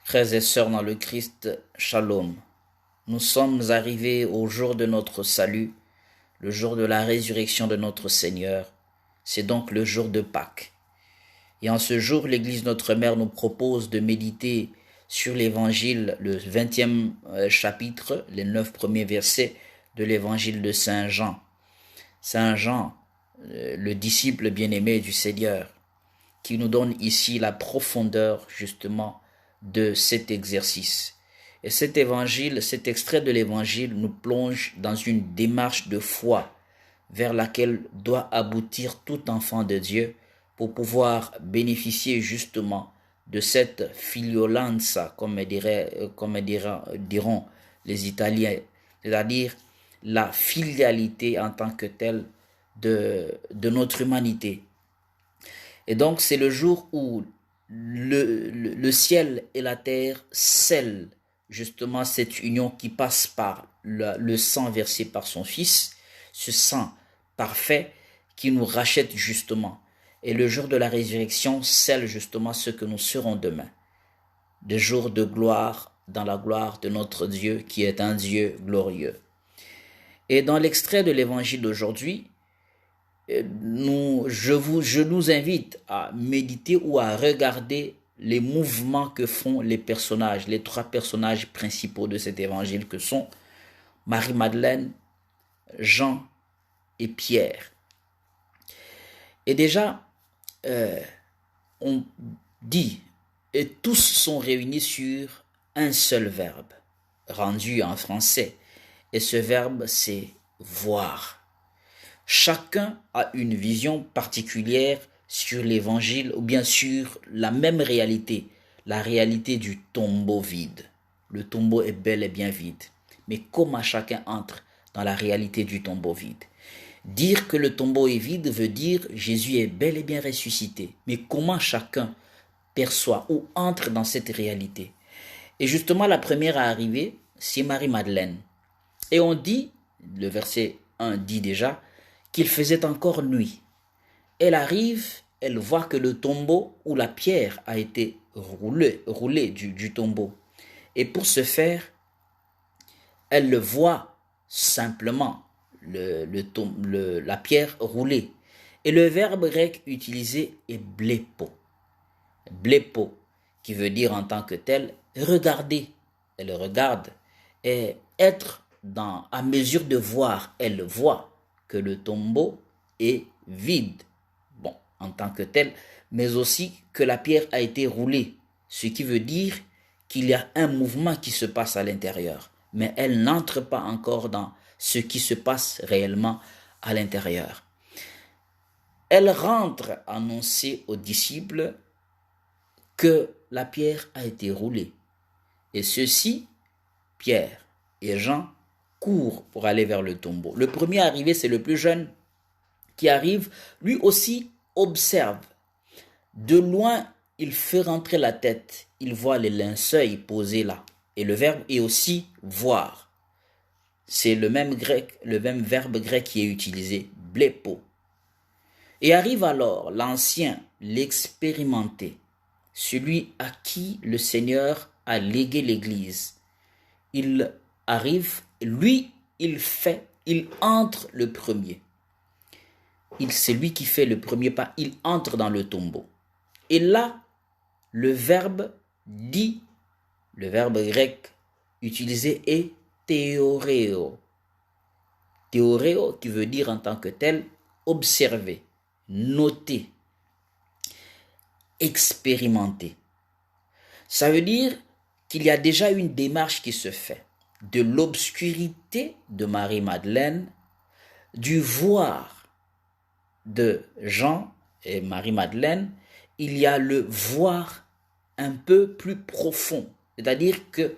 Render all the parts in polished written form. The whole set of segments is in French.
Frères et sœurs dans le Christ, Shalom. Nous sommes arrivés au jour de notre salut, le jour de la résurrection de notre Seigneur. C'est donc le jour de Pâques. Et en ce jour, l'Église Notre Mère nous propose de méditer sur l'Évangile, le 20e chapitre, les 9 premiers versets de l'Évangile de Saint Jean. Saint Jean, le disciple bien-aimé du Seigneur, qui nous donne ici la profondeur justement de cet exercice. Et cet évangile, cet extrait de l'évangile nous plonge dans une démarche de foi vers laquelle doit aboutir tout enfant de Dieu pour pouvoir bénéficier justement de cette filiolanza, comme diront les Italiens, c'est-à-dire la filialité en tant que telle de notre humanité. Et donc c'est le jour où le ciel et la terre scellent justement cette union qui passe par le sang versé par son Fils, ce sang parfait qui nous rachète justement. Et le jour de la résurrection scelle justement ce que nous serons demain. Des jours de gloire dans la gloire de notre Dieu qui est un Dieu glorieux. Et dans l'extrait de l'évangile d'aujourd'hui, je nous invite à méditer ou à regarder les mouvements que font les personnages, les trois personnages principaux de cet évangile que sont Marie-Madeleine, Jean et Pierre. Et déjà, on dit, et tous sont réunis sur un seul verbe, rendu en français. Et ce verbe, c'est voir. Chacun a une vision particulière sur l'évangile ou bien sur la même réalité, la réalité du tombeau vide. Le tombeau est bel et bien vide. Mais comment chacun entre dans la réalité du tombeau vide? Dire que le tombeau est vide veut dire Jésus est bel et bien ressuscité. Mais comment chacun perçoit ou entre dans cette réalité? Et justement, la première à arriver, c'est Marie-Madeleine. Et on dit, le verset 1 dit déjà, qu'il faisait encore nuit. Elle arrive, elle voit que le tombeau ou la pierre a été roulée du tombeau. Et pour ce faire, elle le voit simplement, la pierre roulée. Et le verbe grec utilisé est blepo. Blepo, qui veut dire en tant que tel, regarder. Elle regarde. Et être à mesure de voir, elle voit que le tombeau est vide, bon, en tant que tel, mais aussi que la pierre a été roulée, ce qui veut dire qu'il y a un mouvement qui se passe à l'intérieur, mais elle n'entre pas encore dans ce qui se passe réellement à l'intérieur. Elle rentre annoncer aux disciples que la pierre a été roulée, et ceux-ci, Pierre et Jean, court pour aller vers le tombeau. Le premier arrivé, c'est le plus jeune qui arrive, lui aussi observe. De loin, il fait rentrer la tête. Il voit les linceuls posés là. Et le verbe est aussi voir. C'est le même verbe grec qui est utilisé, blepo. Et arrive alors l'ancien, l'expérimenté, celui à qui le Seigneur a légué l'Église. Il arrive, lui, il entre le premier. C'est lui qui fait le premier pas, il entre dans le tombeau. Et là, le verbe dit, le verbe grec utilisé est théoréo. Théoréo qui veut dire en tant que tel observer, noter, expérimenter. Ça veut dire qu'il y a déjà une démarche qui se fait de l'obscurité de Marie-Madeleine, du voir de Jean et Marie-Madeleine, il y a le voir un peu plus profond, c'est-à-dire que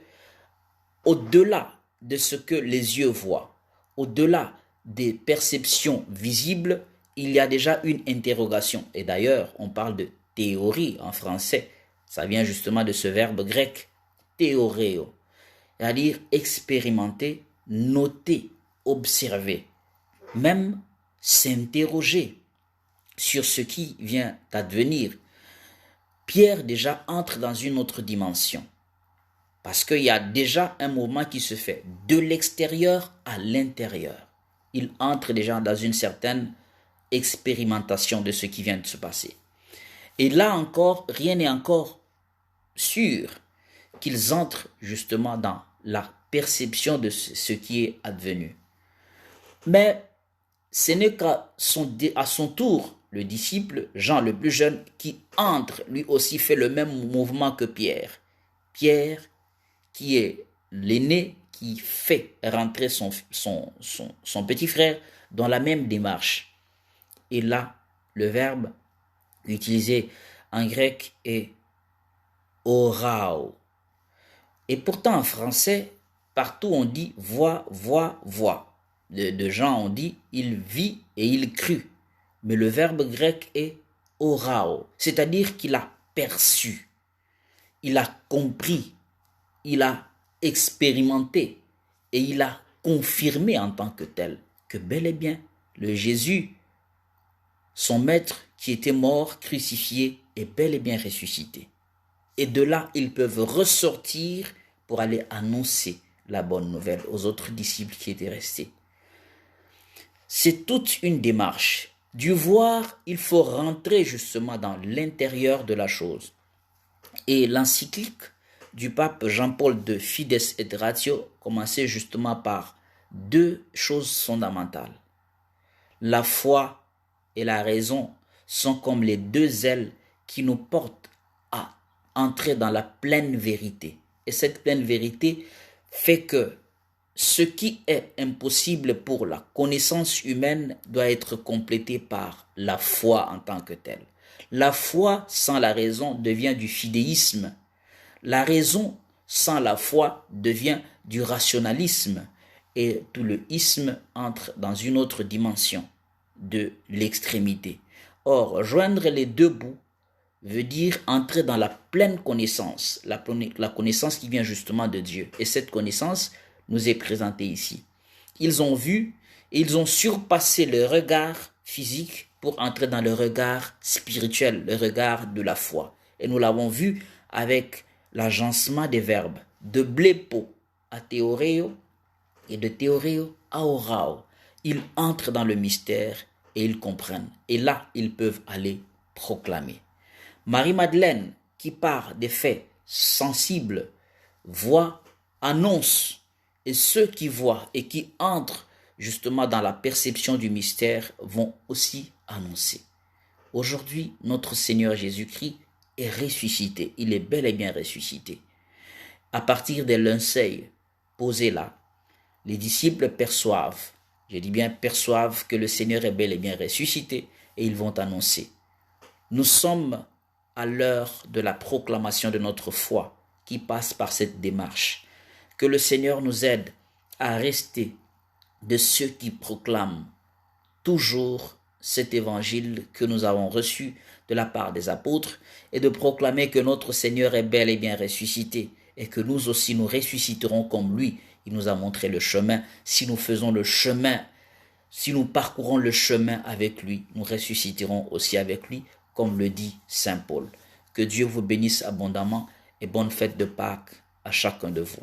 au-delà de ce que les yeux voient, au-delà des perceptions visibles, il y a déjà une interrogation. Et d'ailleurs, on parle de théorie en français. Ça vient justement de ce verbe grec, théoréo, c'est-à-dire expérimenter, noter, observer, même s'interroger sur ce qui vient d'advenir. Pierre déjà entre dans une autre dimension. Parce qu'il y a déjà un mouvement qui se fait de l'extérieur à l'intérieur. Il entre déjà dans une certaine expérimentation de ce qui vient de se passer. Et là encore, rien n'est encore sûr qu'ils entrent justement dans la perception de ce qui est advenu. Mais ce n'est qu'à son tour, le disciple, Jean le plus jeune, qui entre, lui aussi fait le même mouvement que Pierre. Pierre, qui est l'aîné, qui fait rentrer son petit frère dans la même démarche. Et là, le verbe utilisé en grec est orao. Et pourtant en français, partout on dit voix, voix, voix. De Jean on dit il vit et il crut. Mais le verbe grec est orao, c'est-à-dire qu'il a perçu, il a compris, il a expérimenté et il a confirmé en tant que tel que bel et bien le Jésus, son maître qui était mort, crucifié, est bel et bien ressuscité. Et de là, ils peuvent ressortir pour aller annoncer la bonne nouvelle aux autres disciples qui étaient restés. C'est toute une démarche. Du voir, il faut rentrer justement dans l'intérieur de la chose. Et l'encyclique du pape Jean-Paul II, Fides et Ratio, commençait justement par deux choses fondamentales. La foi et la raison sont comme les deux ailes qui nous portent à entrer dans la pleine vérité. Et cette pleine vérité fait que ce qui est impossible pour la connaissance humaine doit être complété par la foi en tant que telle. La foi sans la raison devient du fidéisme. La raison sans la foi devient du rationalisme. Et tout le isme entre dans une autre dimension de l'extrémité. Or, joindre les deux bouts veut dire entrer dans la pleine connaissance, la connaissance qui vient justement de Dieu. Et cette connaissance nous est présentée ici. Ils ont vu et ils ont surpassé le regard physique pour entrer dans le regard spirituel, le regard de la foi. Et nous l'avons vu avec l'agencement des verbes de blepo à théoréo et de théoréo à orao. Ils entrent dans le mystère et ils comprennent. Et là, ils peuvent aller proclamer. Marie-Madeleine, qui part des faits sensibles, voit, annonce. Et ceux qui voient et qui entrent justement dans la perception du mystère vont aussi annoncer. Aujourd'hui, notre Seigneur Jésus-Christ est ressuscité. Il est bel et bien ressuscité. À partir des linceuls posés là, les disciples perçoivent, je dis bien perçoivent que le Seigneur est bel et bien ressuscité et ils vont annoncer. Nous sommes à l'heure de la proclamation de notre foi qui passe par cette démarche. Que le Seigneur nous aide à rester de ceux qui proclament toujours cet évangile que nous avons reçu de la part des apôtres et de proclamer que notre Seigneur est bel et bien ressuscité et que nous aussi nous ressusciterons comme lui. Il nous a montré le chemin. Si nous faisons le chemin, si nous parcourons le chemin avec lui, nous ressusciterons aussi avec lui, comme le dit Saint Paul. Que Dieu vous bénisse abondamment et bonne fête de Pâques à chacun de vous.